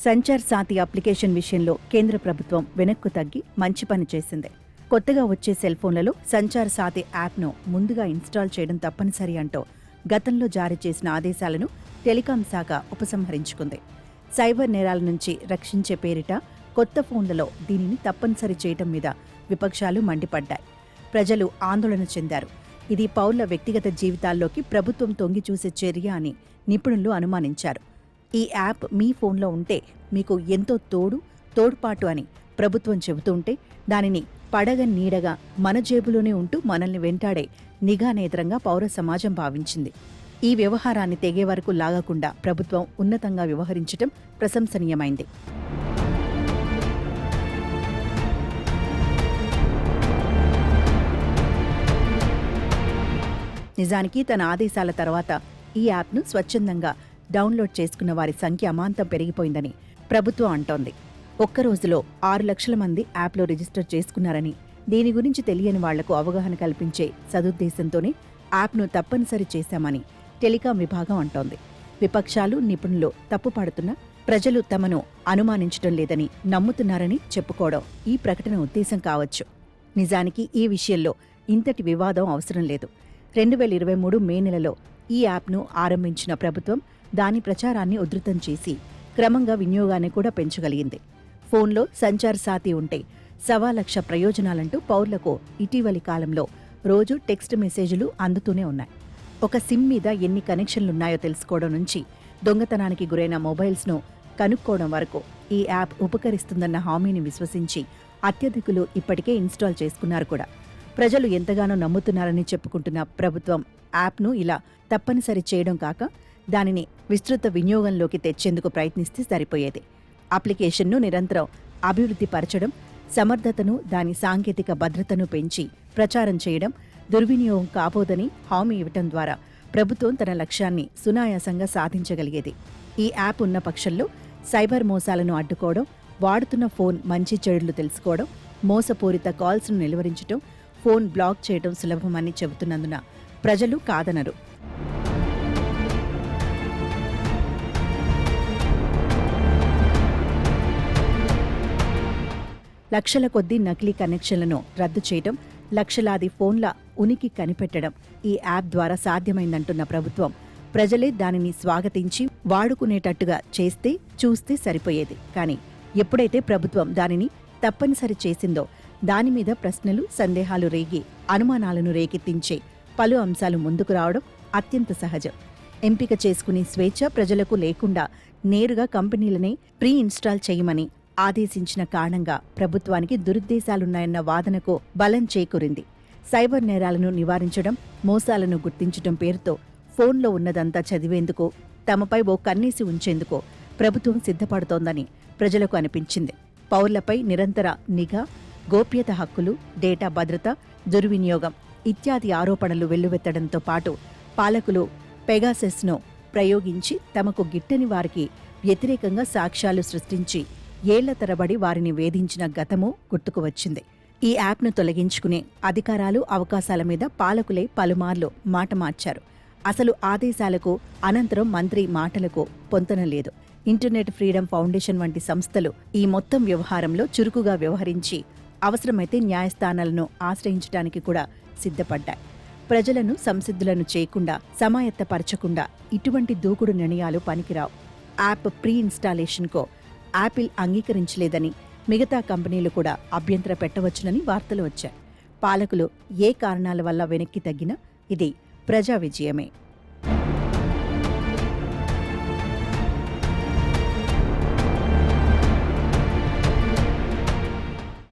Sanchar సాథి application విషయంలో కేంద్ర ప్రభుత్వం వెనక్కు తగ్గి మంచి పని చేసింది. కొత్తగా వచ్చే సెల్ ఫోన్లలో సంచార్ సాథి యాప్ను ముందుగా ఇన్స్టాల్ చేయడం తప్పనిసరి అంటూ గతంలో జారీ చేసిన ఆదేశాలను టెలికాం శాఖ ఉపసంహరించుకుంది. సైబర్ నేరాల నుంచి రక్షించే పేరిట కొత్త ఫోన్లలో దీనిని తప్పనిసరి చేయటం మీద విపక్షాలు మండిపడ్డాయి. ప్రజలు ఆందోళన చెందారు. ఇది పౌరుల వ్యక్తిగత జీవితాల్లోకి ప్రభుత్వం తొంగిచూసే చర్య అని నిపుణులు అనుమానించారు. ఈ యాప్ మీ ఫోన్లో ఉంటే మీకు ఎంతో తోడ్పాటు అని ప్రభుత్వం చెబుతుంటే దానిని పడగ నీడగా మన జేబులోనే ఉంటూ మనల్ని వెంటాడే నిఘా నేత్రంగా పౌర సమాజం భావించింది. ఈ వ్యవహారాన్ని తెగే వరకు లాగకుండా ప్రభుత్వం ఉన్నతంగా వ్యవహరించటం ప్రశంసనీయమైంది. నిజానికి తన ఆదేశాల తర్వాత ఈ యాప్ను స్వచ్ఛందంగా డౌన్లోడ్ చేసుకున్న వారి సంఖ్య అమాంతం పెరిగిపోయిందని ప్రభుత్వం అంటోంది. ఒక్కరోజులో 6 లక్షల మంది యాప్లో రిజిస్టర్ చేసుకున్నారని, దీని గురించి తెలియని వాళ్లకు అవగాహన కల్పించే సదుద్దేశంతోనే యాప్ను తప్పనిసరి చేశామని టెలికాం విభాగం అంటోంది. విపక్షాలు, నిపుణులు తప్పుపడుతున్నా ప్రజలు తమను అనుమానించడం లేదని నమ్ముతున్నారని చెప్పుకోవడం ఈ ప్రకటన ఉద్దేశం కావచ్చు. నిజానికి ఈ విషయంలో ఇంతటి వివాదం అవసరం లేదు. 2023 మే నెలలో ఈ యాప్ను ఆరంభించిన ప్రభుత్వం దాని ప్రచారాన్ని ఉధృతం చేసి క్రమంగా వినియోగాన్ని కూడా పెంచగలిగింది. ఫోన్లో సంచార్ సాథి ఉంటే 1,15,00,000 ప్రయోజనాలంటూ పౌరులకు ఇటీవలి కాలంలో రోజు టెక్స్ట్ మెసేజ్లు అందుతూనే ఉన్నాయి. ఒక సిమ్ మీద ఎన్ని కనెక్షన్లున్నాయో తెలుసుకోవడం నుంచి దొంగతనానికి గురైన మొబైల్స్ను కనుక్కోవడం వరకు ఈ యాప్ ఉపకరిస్తుందన్న హామీని విశ్వసించి అత్యధికులు ఇప్పటికే ఇన్స్టాల్ చేసుకున్నారు కూడా. ప్రజలు ఎంతగానో నమ్ముతున్నారని చెప్పుకుంటున్న ప్రభుత్వం యాప్ను ఇలా తప్పనిసరి చేయడం కాక దానిని విస్తృత వినియోగంలోకి తెచ్చేందుకు ప్రయత్నిస్తే సరిపోయేది. అప్లికేషన్ను నిరంతరం అభివృద్ధి పరచడం, సమర్థతను, దాని సాంకేతిక భద్రతను పెంచి ప్రచారం చేయడం దుర్వినియోగం కాబోదని హామీ ఇవ్వటం ద్వారా ప్రభుత్వం తన లక్ష్యాన్ని సునాయాసంగా సాధించగలిగేది. ఈ యాప్ ఉన్న పక్షంలో సైబర్ మోసాలను అడ్డుకోవడం, వాడుతున్న ఫోన్ మంచి చెడులు తెలుసుకోవడం, మోసపూరిత కాల్స్ను నిలువరించడం, ఫోన్ బ్లాక్ చేయడం సులభమని చెబుతున్నందున ప్రజలు కాదనరు. లక్షల కొద్దీ నకిలీ కనెక్షన్లను రద్దు చేయడం, లక్షలాది ఫోన్ల ఉనికి కనిపెట్టడం ఈ యాప్ ద్వారా సాధ్యమైందంటున్న ప్రభుత్వం ప్రజలే దానిని స్వాగతించి వాడుకునేటట్టుగా చూస్తే సరిపోయేది. కానీ ఎప్పుడైతే ప్రభుత్వం దానిని తప్పనిసరి చేసిందో దానిమీద ప్రశ్నలు, సందేహాలు రేగి అనుమానాలను రేకెత్తించే పలు అంశాలు ముందుకు రావడం అత్యంత సహజం. ఎంపిక చేసుకునే స్వేచ్ఛ ప్రజలకు లేకుండా నేరుగా కంపెనీలనే ప్రీ ఇన్స్టాల్ చేయమని ఆదేశించిన కారణంగా ప్రభుత్వానికి దురుద్దేశాలున్నాయన్న వాదనకు బలం చేకూరింది. సైబర్ నేరాలను నివారించడం, మోసాలను గుర్తించడం పేరుతో ఫోన్లో ఉన్నదంతా చదివేందుకు, తమపై ఓ కన్నేసి ఉంచేందుకు ప్రభుత్వం సిద్ధపడుతోందని ప్రజలకు అనిపించింది. పౌరులపై నిరంతర నిఘా, గోప్యత హక్కులు, డేటా భద్రత, దుర్వినియోగం ఇత్యాది ఆరోపణలు వెల్లువెత్తడంతో పాటు పాలకులు పెగాసెస్ను ప్రయోగించి తమకు గిట్టని వారికి వ్యతిరేకంగా సాక్ష్యాలు సృష్టించి ఏళ్ల తరబడి వారిని వేధించిన గతమూ గుర్తుకు వచ్చింది. ఈ యాప్ను తొలగించుకునే అధికారాలు, అవకాశాల మీద పాలకులే పలుమార్లు మాట మార్చారు. అసలు ఆదేశాలకు అనంతరం మంత్రి మాటలకు పొంతనలేదు. ఇంటర్నెట్ ఫ్రీడమ్ ఫౌండేషన్ వంటి సంస్థలు ఈ మొత్తం వ్యవహారంలో చురుకుగా వ్యవహరించి అవసరమైతే న్యాయస్థానాలను ఆశ్రయించడానికి కూడా సిద్ధపడ్డాయి. ప్రజలను సంసిద్ధులను చేయకుండా, సమాయత్తపరచకుండా ఇటువంటి దూకుడు నిర్ణయాలు పనికిరావు. యాప్ ప్రీ ఇన్స్టాలేషన్కో యాపిల్ అంగీకరించలేదని, మిగతా కంపెనీలు కూడా అభ్యంతర పెట్టవచ్చునని వార్తలు వచ్చాయి. పాలకులు ఏ కారణాల వల్ల వెనక్కి తగ్గినా ఇది ప్రజా విజయమే.